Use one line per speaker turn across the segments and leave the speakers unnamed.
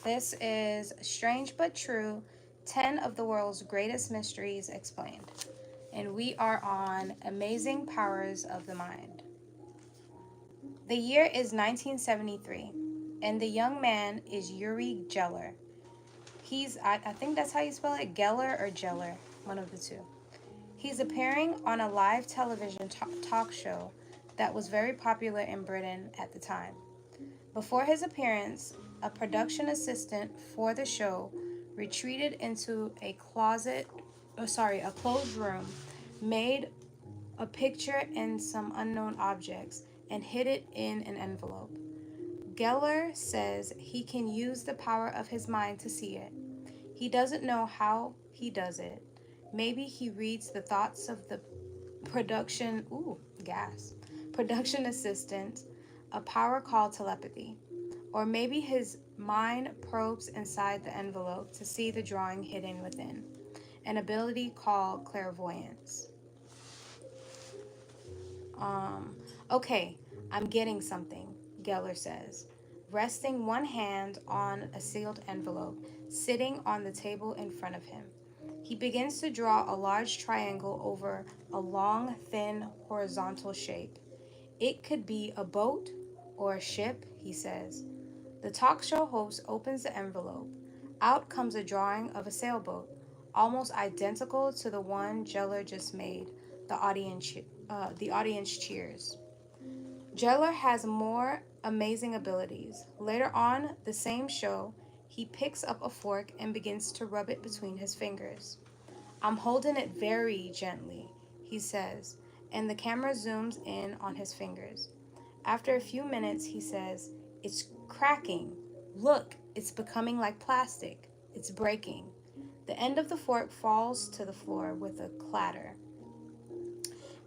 This is Strange But True, 10 of the World's Greatest Mysteries Explained. And we are on Amazing Powers of the Mind. The year is 1973, and the young man is Yuri Geller. I think that's how you spell it, Geller or Geller, one of the two. He's appearing on a live television talk show that was very popular in Britain at the time. Before his appearance, a production assistant for the show retreated into a closed room, made a picture and some unknown objects, and hid it in an envelope. Geller says he can use the power of his mind to see it. He doesn't know how he does it. Maybe he reads the thoughts of the production, production assistant, a power called telepathy. Or maybe his mind probes inside the envelope to see the drawing hidden within, an ability called clairvoyance. Okay, I'm getting something, Geller says, resting one hand on a sealed envelope sitting on the table in front of him. He begins to draw a large triangle over a long, thin, horizontal shape. It could be a boat or a ship, he says. The talk show host opens the envelope. Out comes a drawing of a sailboat, almost identical to the one Geller just made. The audience cheers. Geller has more amazing abilities. Later on the same show, he picks up a fork and begins to rub it between his fingers. I'm holding it very gently, he says, and the camera zooms in on his fingers. After a few minutes, he says, "It's cracking. Look, it's becoming like plastic. It's breaking." The end of the fork falls to the floor with a clatter.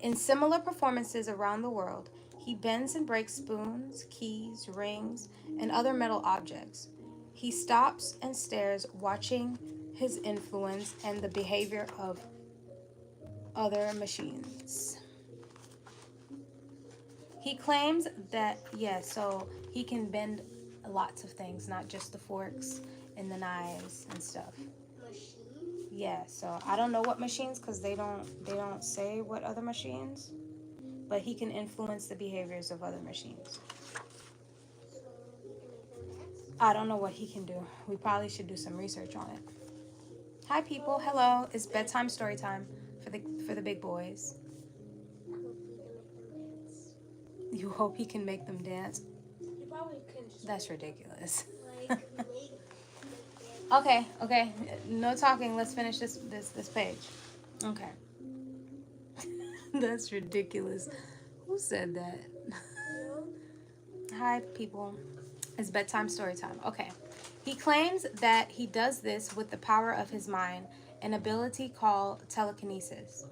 In similar performances around the world, he bends and breaks spoons, keys, rings, and other metal objects. He stops and stares, watching his influence and the behavior of other machines. He claims that, so he can bend lots of things, not just the forks and the knives and stuff.
Machine?
Yeah, so I don't know what machines because they don't say what other machines, but he can influence the behaviors of other machines.
So he can make them dance?
I don't know what he can do. We probably should do some research on it. Hi people, hello. It's bedtime story time for the big boys.
I hope he can make them dance.
You hope he can make them dance?
You probably can just.
That's ridiculous.
Like, make
Okay. No talking. Let's finish this page. Okay. That's ridiculous. Who said that? Hi, people. It's bedtime story time. Okay. He claims that he does this with the power of his mind, an ability called telekinesis.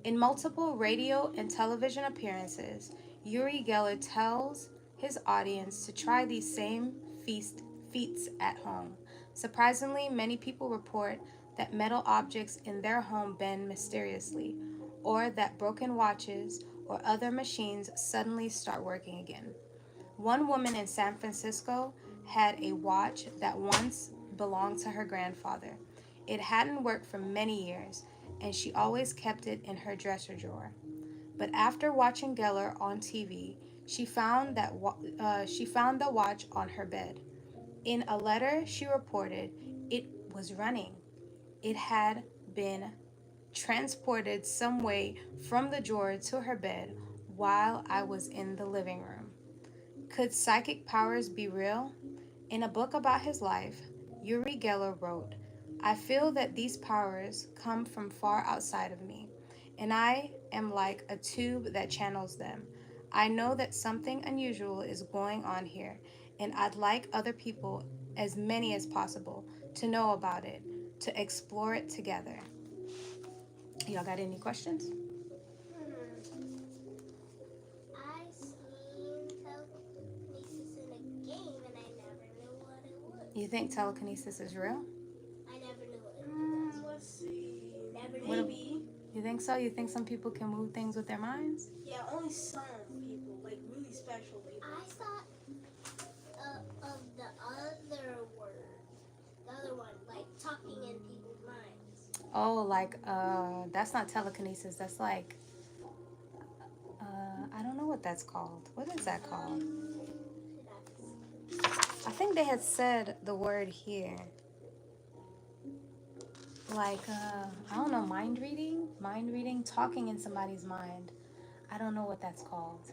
In multiple radio and television appearances, Uri Geller tells his audience to try these same feats at home. Surprisingly, many people report that metal objects in their home bend mysteriously, or that broken watches or other machines suddenly start working again. One woman in San Francisco had a watch that once belonged to her grandfather. It hadn't worked for many years, and she always kept it in her dresser drawer. But after watching Geller on TV, she found the watch on her bed. In a letter, she reported it was running. It had been transported some way from the drawer to her bed while I was in the living room. Could psychic powers be real? In a book about his life, Uri Geller wrote, "I feel that these powers come from far outside of me, and I am like a tube that channels them. I know that something unusual is going on here, and I'd like other people, as many as possible, to know about it, to explore it together." Y'all got any questions?
I seen telekinesis in a game and I never knew what it was.
You think telekinesis is real?
I never knew what it was.
Let's see.
Never
What
knew.
Maybe.
You think so? You think some people can move things with their minds?
Yeah, only some people, like really special people.
I thought of the other word.
Oh, like that's not telekinesis. That's like I don't know what that's called. What is that called? I think they had said the word here. Like I don't know, mind reading, talking in somebody's mind. I don't know what that's called.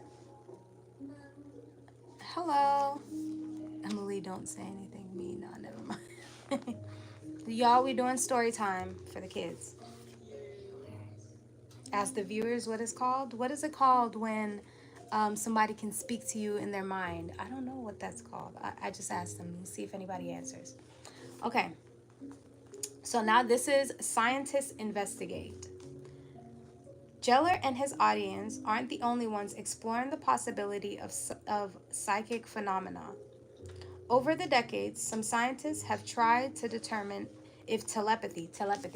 Hello. Emily, don't say anything mean. No, never mind. Y'all, we doing story time for the kids. Ask the viewers what it's called. What is it called when somebody can speak to you in their mind? I don't know what that's called. I just asked them. See if anybody answers. Okay, so now this is Scientists Investigate. Geller and his audience aren't the only ones exploring the possibility of psychic phenomena. Over the decades, some scientists have tried to determine if telepathy,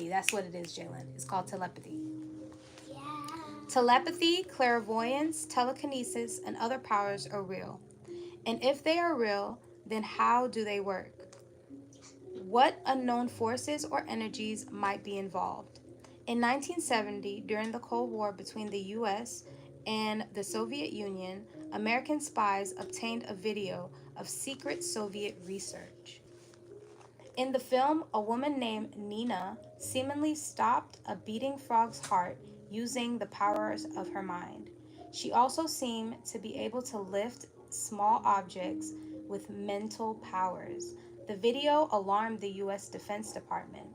that's what it is, Jalen. It's called telepathy.
Yeah.
Telepathy, clairvoyance, telekinesis, and other powers are real. And if they are real, then how do they work? What unknown forces or energies might be involved? In 1970, during the Cold War between the US and the Soviet Union, American spies obtained a video of secret Soviet research. In the film, a woman named Nina seemingly stopped a beating frog's heart using the powers of her mind. She also seemed to be able to lift small objects with mental powers. The video alarmed the US Defense Department.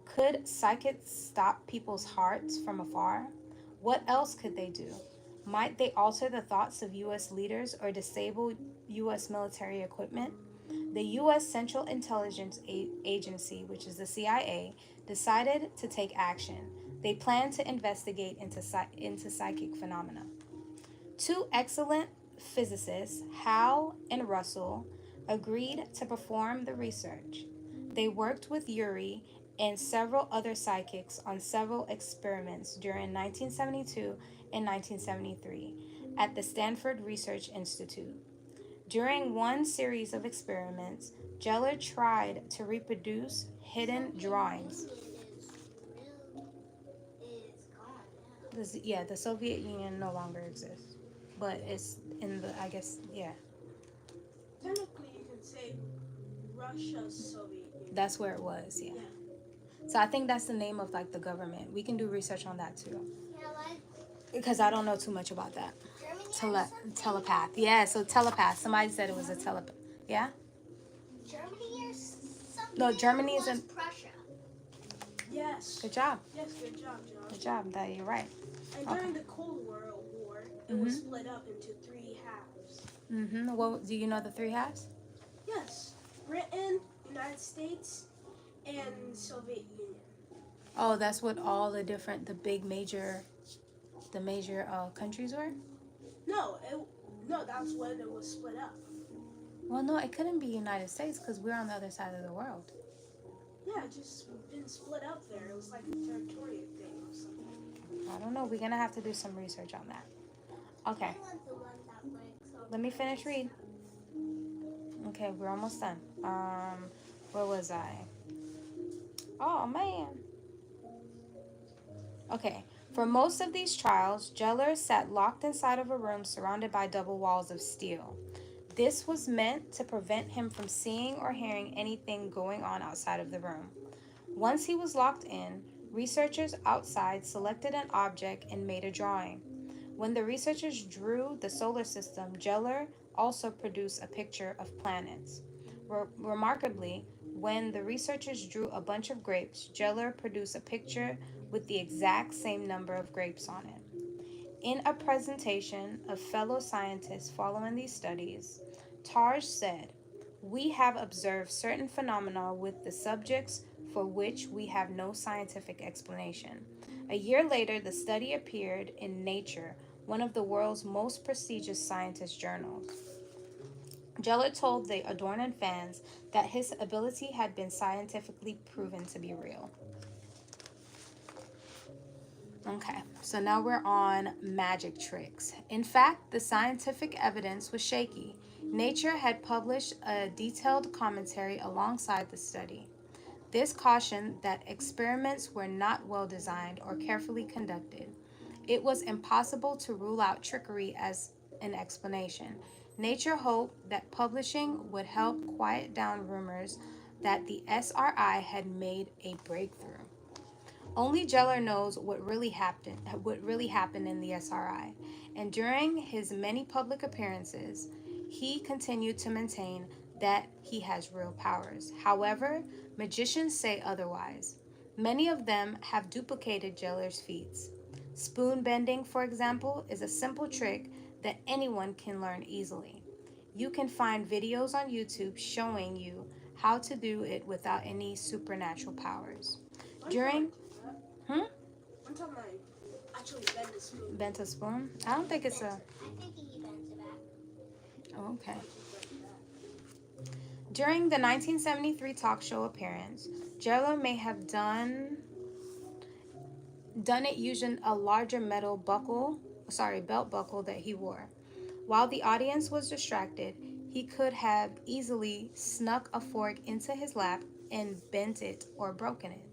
Could psychics stop people's hearts from afar? What else could they do? Might they alter the thoughts of US leaders or disable US military equipment? The U.S. Central Intelligence Agency, which is the CIA, decided to take action. They planned to investigate into psychic phenomena. Two excellent physicists, Hal and Russell, agreed to perform the research. They worked with Yuri and several other psychics on several experiments during 1972 and 1973 at the Stanford Research Institute. During one series of experiments, Geller tried to reproduce hidden drawings.
Is gone now.
Yeah, the Soviet Union no longer exists, but it's in the, I guess, yeah,
Technically, you can say Russia's Soviet Union.
that's where it was, yeah.
Yeah.
So I think that's the name of like the government. We can do research on that too,
Yeah, like
because I don't know too much about that.
Germany or something.
Telepath, yeah. So telepath. Somebody said it was a telepath. Yeah.
Germany or something.
No, Germany
was
isn't.
Prussia.
Yes.
Good job.
Yes, good job, John.
Good job. That you're right.
And
Okay.
during the Cold War, it was split up into three halves.
Well, do you know the three halves?
Yes. Britain, United States, and Soviet Union.
Oh, that's what all the different, the major countries were.
No, that's when it was split up.
Well, no, it couldn't be United States because we're on the other side of the world.
Yeah, it just been split up there. It was like a territorial thing or something.
I don't know. We're gonna have to do some research on that. Okay,
I want the one that breaks over.
let me finish read. Okay, we're almost done. Where was I? Oh man. Okay. For most of these trials, Geller sat locked inside of a room surrounded by double walls of steel. This was meant to prevent him from seeing or hearing anything going on outside of the room. Once he was locked in, researchers outside selected an object and made a drawing. When the researchers drew the solar system, Geller also produced a picture of planets. Remarkably, when the researchers drew a bunch of grapes, Geller produced a picture with the exact same number of grapes on it. In a presentation of fellow scientists following these studies, Tarj said, "We have observed certain phenomena with the subjects for which we have no scientific explanation." A year later, the study appeared in Nature, one of the world's most prestigious scientist journals. Geller told the Adornan fans that his ability had been scientifically proven to be real. Okay, so now we're on magic tricks. In fact, the scientific evidence was shaky. Nature had published a detailed commentary alongside the study. This cautioned that experiments were not well designed or carefully conducted. It was impossible to rule out trickery as an explanation. Nature hoped that publishing would help quiet down rumors that the SRI had made a breakthrough. Only Geller knows what really happened in the SRI, and during his many public appearances, he continued to maintain that he has real powers. However, magicians say otherwise. Many of them have duplicated Geller's feats. Spoon bending, for example, is a simple trick that anyone can learn easily. You can find videos on YouTube showing you how to do it without any supernatural powers.
One time I
During
did that.
Hmm?
One time I actually bent a spoon.
Bent a spoon? I don't think it's a.
I think he bent it back.
Oh, okay.
Like that.
During the 1973 talk show appearance, Jello may have done it using a larger metal belt buckle that he wore. While the audience was distracted, he could have easily snuck a fork into his lap and bent it or broken it,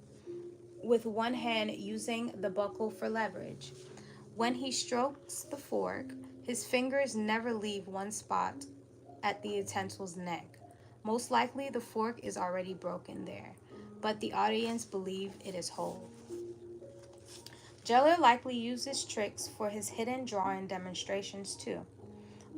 with one hand using the buckle for leverage. When he strokes the fork, his fingers never leave one spot at the utensil's neck. Most likely, the fork is already broken there, but the audience believe it is whole. Geller likely uses tricks for his hidden drawing demonstrations too.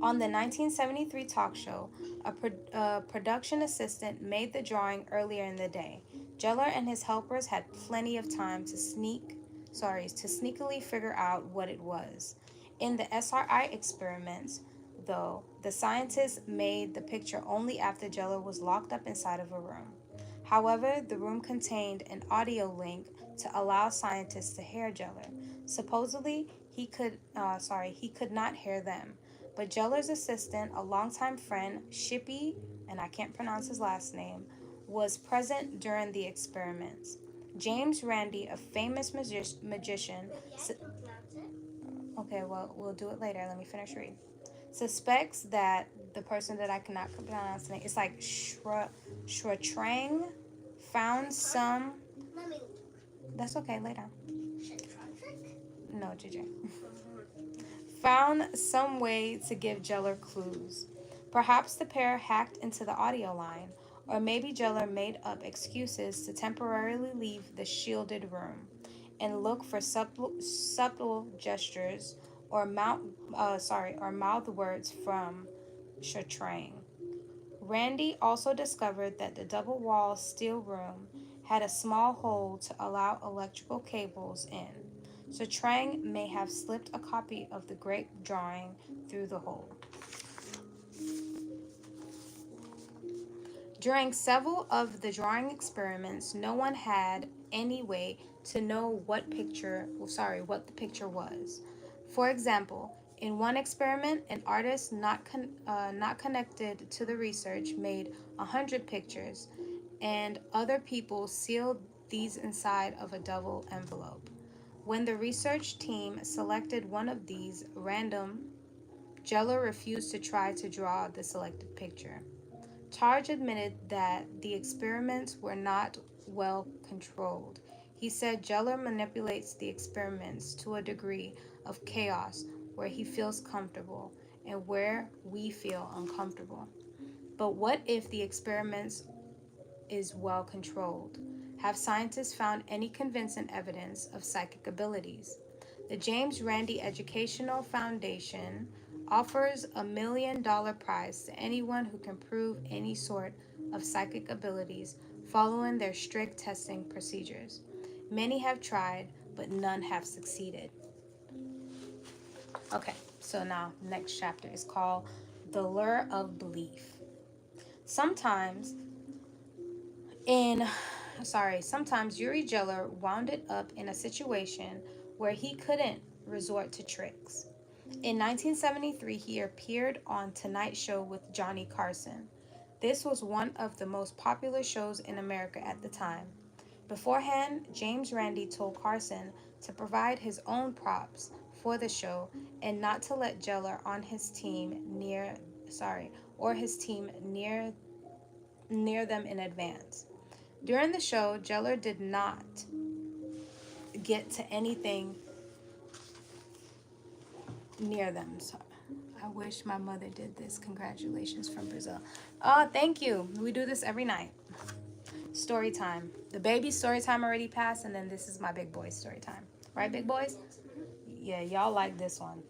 On the 1973 talk show, a production assistant made the drawing earlier in the day. Geller and his helpers had plenty of time to sneakily figure out what it was. In the SRI experiments, though, the scientists made the picture only after Geller was locked up inside of a room. However, the room contained an audio link to allow scientists to hear Geller. Supposedly, he could not hear them, but Jeller's assistant, a longtime friend, Shippy, and I can't pronounce his last name, was present during the experiments. James Randi, a famous magician,
Maybe I can pronounce it.
okay, well, we'll do it later. Let me finish reading. Suspects that the person that I cannot pronounce the name, it's like Shretrang, found some.
Let me.
That's okay, later.
Trick.
No, JJ. Found some way to give Jeller clues. Perhaps the pair hacked into the audio line, or maybe Jeller made up excuses to temporarily leave the shielded room and look for subtle gestures or mouth words from Shatrang. Randy also discovered that the double wall steel room had a small hole to allow electrical cables in, so Trang may have slipped a copy of the great drawing through the hole. During several of the drawing experiments, no one had any way to know what the picture was. For example, in one experiment, an artist not connected to the research made 100 pictures, and other people sealed these inside of a double envelope. When the research team selected one of these random, Jello refused to try to draw the selected picture. Targe admitted that the experiments were not well controlled. He said Geller manipulates the experiments to a degree of chaos where he feels comfortable and where we feel uncomfortable. But what if the experiments is well controlled? Have scientists found any convincing evidence of psychic abilities? The James Randi Educational Foundation offers $1 million prize to anyone who can prove any sort of psychic abilities following their strict testing procedures. Many have tried, but none have succeeded. Okay, so now next chapter is called The Lure of Belief. Sometimes in sometimes Yuri Geller wound up in a situation where he couldn't resort to tricks. In 1973, he appeared on Tonight Show with Johnny Carson. This was one of the most popular shows in America at the time. Beforehand, James Randi told Carson to provide his own props for the show and not to let Geller on his team near them in advance. During the show, Jeller did not get to anything near them. So I wish my mother did this. Congratulations from Brazil. Oh, thank you. We do this every night. Story time. The baby story time already passed, and then this is my big boy story time. Right, big boys?
Yes.
Yeah, y'all like this one.